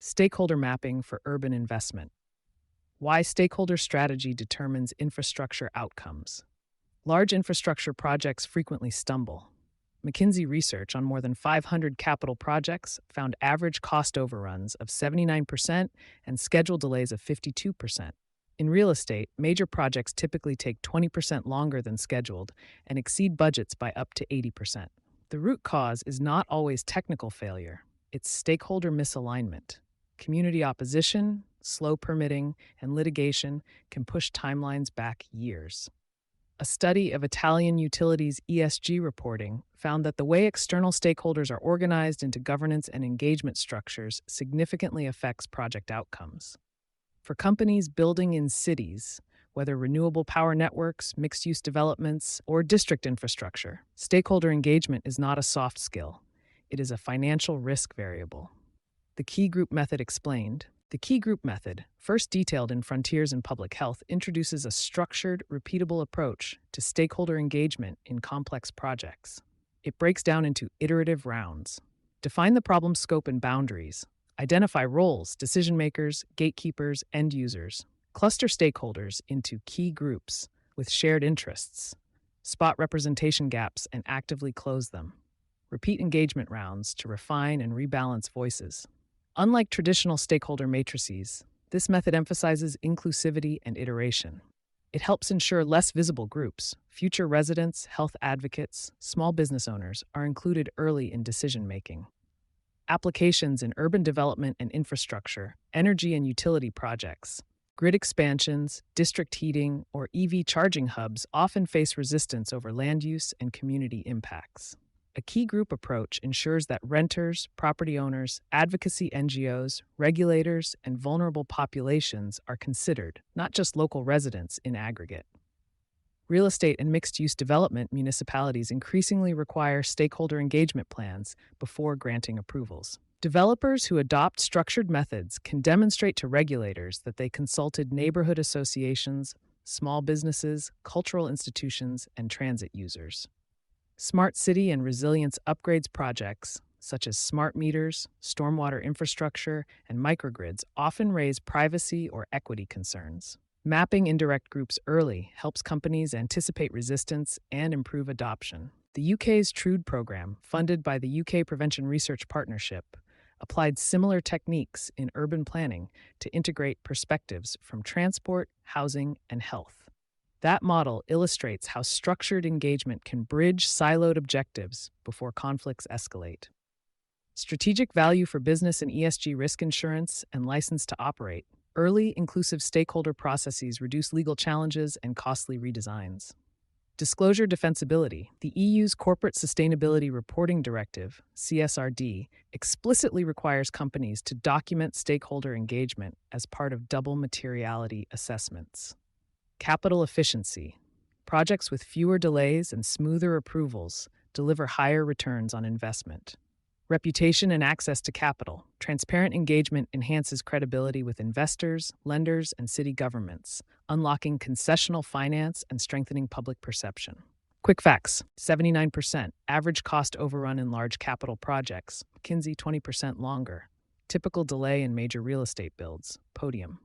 Stakeholder mapping for urban investment. Why stakeholder strategy determines infrastructure outcomes. Large infrastructure projects frequently stumble. McKinsey research on more than 500 capital projects found average cost overruns of 79% and schedule delays of 52%. In real estate, major projects typically take 20% longer than scheduled and exceed budgets by up to 80%. The root cause is not always technical failure, it's stakeholder misalignment. Community opposition, slow permitting, and litigation can push timelines back years. A study of Italian utilities' ESG reporting found that the way external stakeholders are organized into governance and engagement structures significantly affects project outcomes. For companies building in cities, whether renewable power networks, mixed-use developments, or district infrastructure, stakeholder engagement is not a soft skill. It is a financial risk variable. The Key Group Method explained. The Key Group Method, first detailed in Frontiers in Public Health, introduces a structured, repeatable approach to stakeholder engagement in complex projects. It breaks down into iterative rounds. Define the problem scope and boundaries. Identify roles, decision makers, gatekeepers, end users. Cluster stakeholders into key groups with shared interests. Spot representation gaps and actively close them. Repeat engagement rounds to refine and rebalance voices. Unlike traditional stakeholder matrices, this method emphasizes inclusivity and iteration. It helps ensure less visible groups, future residents, health advocates, small business owners, are included early in decision-making. Applications in urban development and infrastructure, energy and utility projects, grid expansions, district heating, or EV charging hubs often face resistance over land use and community impacts. A key group approach ensures that renters, property owners, advocacy NGOs, regulators, and vulnerable populations are considered, not just local residents in aggregate. Real estate and mixed-use development municipalities increasingly require stakeholder engagement plans before granting approvals. Developers who adopt structured methods can demonstrate to regulators that they consulted neighborhood associations, small businesses, cultural institutions, and transit users. Smart city and resilience upgrades projects, such as smart meters, stormwater infrastructure, and microgrids, often raise privacy or equity concerns. Mapping indirect groups early helps companies anticipate resistance and improve adoption. The UK's TRUDE program, funded by the UK Prevention Research Partnership, applied similar techniques in urban planning to integrate perspectives from transport, housing, and health. That model illustrates how structured engagement can bridge siloed objectives before conflicts escalate. Strategic value for business and ESG risk insurance and license to operate. Early, inclusive stakeholder processes reduce legal challenges and costly redesigns. Disclosure defensibility. The EU's Corporate Sustainability Reporting Directive, CSRD, explicitly requires companies to document stakeholder engagement as part of double materiality assessments. Capital efficiency. Projects with fewer delays and smoother approvals deliver higher returns on investment. Reputation and access to capital. Transparent engagement enhances credibility with investors, lenders, and city governments, unlocking concessional finance and strengthening public perception. Quick facts: 79%. Average cost overrun in large capital projects. McKinsey 20% longer. Typical delay in major real estate builds. Podium.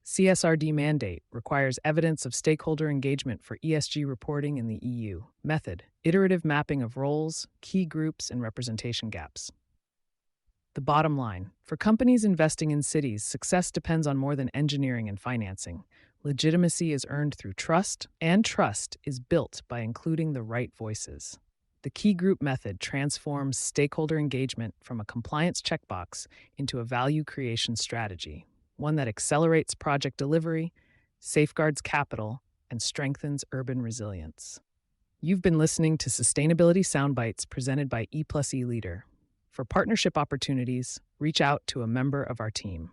CSRD mandate requires evidence of stakeholder engagement for ESG reporting in the EU. Method: iterative mapping of roles, key groups, and representation gaps. The bottom line: for companies investing in cities, success depends on more than engineering and financing. Legitimacy is earned through trust, and trust is built by including the right voices. The Key Group Method transforms stakeholder engagement from a compliance checkbox into a value creation strategy, one that accelerates project delivery, safeguards capital, and strengthens urban resilience. You've been listening to Sustainability Soundbites presented by E+E Leader. For partnership opportunities, reach out to a member of our team.